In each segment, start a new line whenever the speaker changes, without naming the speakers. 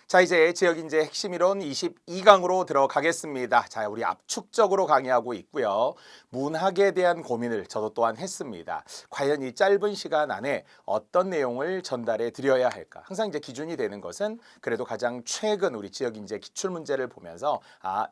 자, 이제 지역인재 핵심 이론 22강으로 들어가겠습니다. 자, 우리 압축적으로 강의하고 있고요. 문학에 대한 고민을 저도 또한 했습니다. 과연 이 짧은 시간 안에 어떤 내용을 전달해 드려야 할까? 항상 이제 기준이 되는 것은 그래도 가장 최근 우리 지역인재 기출 문제를 보면서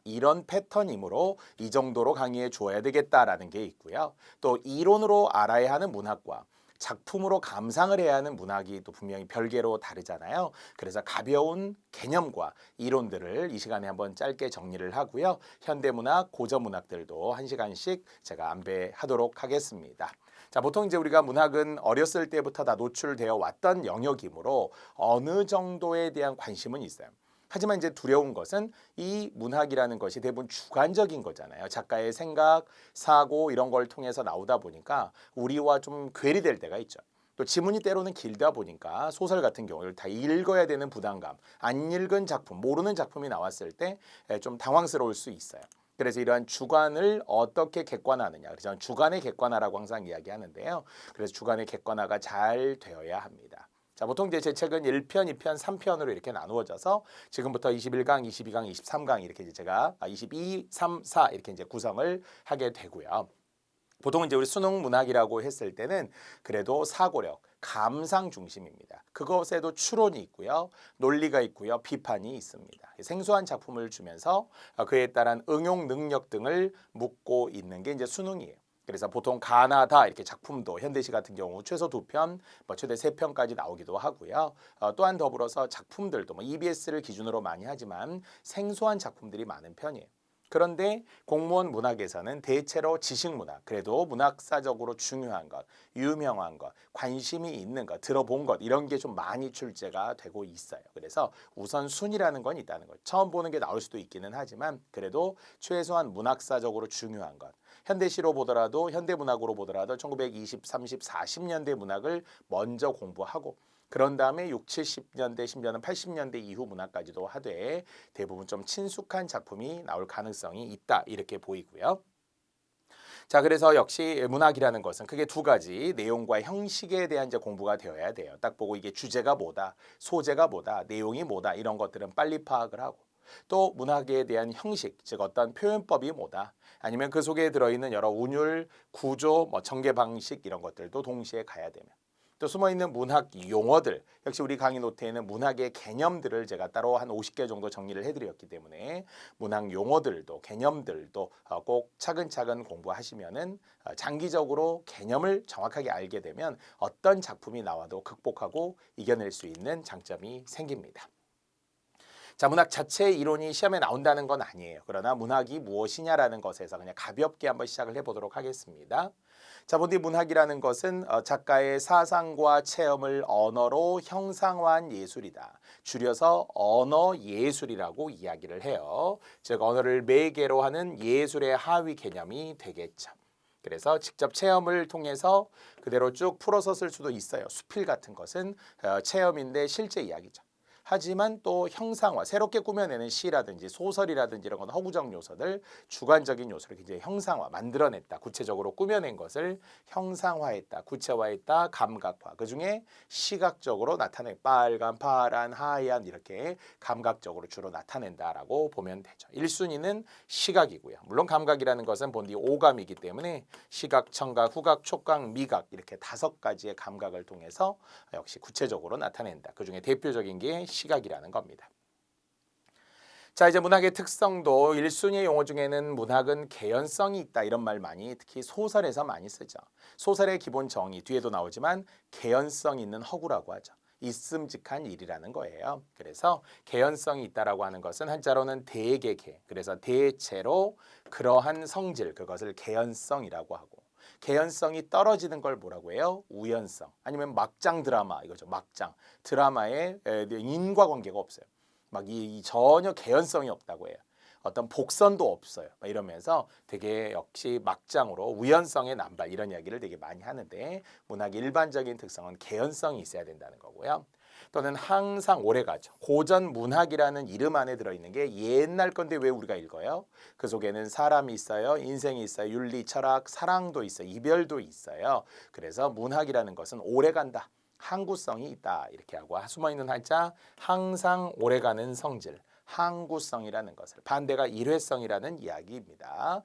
이런 패턴이므로 이 정도로 강의해 줘야 되겠다라는 게 있고요. 또 이론으로 알아야 하는 문학과 작품으로 감상을 해야 하는 문학이 또 분명히 별개로 다르잖아요. 그래서 가벼운 개념과 이론들을 이 시간에 한번 짧게 정리를 하고요. 현대문학, 고전문학들도 한 시간씩 제가 안배하도록 하겠습니다. 자, 보통 이제 우리가 문학은 어렸을 때부터 다 노출되어 왔던 영역이므로 어느 정도에 대한 관심은 있어요. 하지만 이제 두려운 것은 이 문학이라는 것이 대부분 주관적인 거잖아요. 작가의 생각, 사고 이런 걸 통해서 나오다 보니까 우리와 좀 괴리될 때가 있죠. 또 지문이 때로는 길다 보니까 소설 같은 경우를 다 읽어야 되는 부담감, 안 읽은 작품, 모르는 작품이 나왔을 때 좀 당황스러울 수 있어요. 그래서 이러한 주관을 어떻게 객관화하느냐. 그래서 저는 주관의 객관화라고 항상 이야기하는데요. 그래서 주관의 객관화가 잘 되어야 합니다. 자, 보통 이제 제 책은 1편, 2편, 3편으로 이렇게 나누어져서 지금부터 21강, 22강, 23강 이렇게 이제 제가 22, 3, 4 이렇게 이제 구성을 하게 되고요. 보통 이제 우리 수능 문학이라고 했을 때는 그래도 사고력, 감상 중심입니다. 그것에도 추론이 있고요. 논리가 있고요. 비판이 있습니다. 생소한 작품을 주면서 그에 따른 응용 능력 등을 묻고 있는 게 이제 수능이에요. 그래서 보통 가나다 이렇게 작품도 현대시 같은 경우 최소 2편, 최대 3편까지 나오기도 하고요. 또한 더불어서 작품들도 EBS를 기준으로 많이 하지만 생소한 작품들이 많은 편이에요. 그런데 공무원 문학에서는 대체로 지식문학, 그래도 문학사적으로 중요한 것, 유명한 것, 관심이 있는 것, 들어본 것 이런 게 좀 많이 출제가 되고 있어요. 그래서 우선순위라는 건 있다는 거죠. 처음 보는 게 나올 수도 있기는 하지만 그래도 최소한 문학사적으로 중요한 것. 현대시로 보더라도 현대문학으로 보더라도 1920, 30, 40년대 문학을 먼저 공부하고 그런 다음에 6, 70년대, 심지어는 80년대 이후 문학까지도 하되 대부분 좀 친숙한 작품이 나올 가능성이 있다 이렇게 보이고요. 자, 그래서 역시 문학이라는 것은 크게 두 가지 내용과 형식에 대한 이제 공부가 되어야 돼요. 딱 보고 이게 주제가 뭐다, 소재가 뭐다, 내용이 뭐다 이런 것들은 빨리 파악을 하고 또 문학에 대한 형식, 즉 어떤 표현법이 뭐다 아니면 그 속에 들어있는 여러 운율, 구조, 전개 방식 이런 것들도 동시에 가야 되면 또 숨어있는 문학 용어들 역시 우리 강의 노트에는 문학의 개념들을 제가 따로 한 50개 정도 정리를 해드렸기 때문에 문학 용어들도 개념들도 꼭 차근차근 공부하시면은 장기적으로 개념을 정확하게 알게 되면 어떤 작품이 나와도 극복하고 이겨낼 수 있는 장점이 생깁니다. 자, 문학 자체의 이론이 시험에 나온다는 건 아니에요. 그러나 문학이 무엇이냐라는 것에서 그냥 가볍게 한번 시작을 해보도록 하겠습니다. 자, 본디 문학이라는 것은 작가의 사상과 체험을 언어로 형상화한 예술이다. 줄여서 언어예술이라고 이야기를 해요. 즉 언어를 매개로 하는 예술의 하위 개념이 되겠죠. 그래서 직접 체험을 통해서 그대로 쭉 풀어서 쓸 수도 있어요. 수필 같은 것은 체험인데 실제 이야기죠. 하지만 또 형상화, 새롭게 꾸며내는 시라든지 소설이라든지 이런 건 허구적 요소들, 주관적인 요소를 굉장히 형상화, 만들어냈다. 구체적으로 꾸며낸 것을 형상화했다, 구체화했다, 감각화. 그중에 시각적으로 나타내 빨간, 파란, 하얀 이렇게 감각적으로 주로 나타낸다라고 보면 되죠. 1순위는 시각이고요. 물론 감각이라는 것은 본디 오감이기 때문에 시각, 청각, 후각, 촉각, 미각 이렇게 5가지의 감각을 통해서 역시 구체적으로 나타낸다. 그중에 대표적인 게 시각이라는 겁니다. 자, 이제 문학의 특성도 1순위 용어 중에는 문학은 개연성이 있다 이런 말 많이 특히 소설에서 많이 쓰죠. 소설의 기본 정의 뒤에도 나오지만 개연성 있는 허구라고 하죠. 있음직한 일이라는 거예요. 그래서 개연성이 있다라고 하는 것은 한자로는 대개개, 그래서 대체로 그러한 성질, 그것을 개연성이라고 하고 개연성이 떨어지는 걸 뭐라고 해요? 우연성. 아니면 막장 드라마 이거죠. 막장 드라마에 인과관계가 없어요. 막 전혀 개연성이 없다고 해요. 어떤 복선도 없어요. 이러면서 되게 역시 막장으로 우연성의 남발 이런 이야기를 되게 많이 하는데 문학의 일반적인 특성은 개연성이 있어야 된다는 거고요. 또는 항상 오래가죠. 고전 문학이라는 이름 안에 들어있는 게 옛날 건데 왜 우리가 읽어요? 그 속에는 사람이 있어요. 인생이 있어요. 윤리, 철학, 사랑도 있어요. 이별도 있어요. 그래서 문학이라는 것은 오래간다. 항구성이 있다. 이렇게 하고 숨어있는 한자 항상 오래가는 성질. 항구성이라는 것을 반대가 일회성이라는 이야기입니다.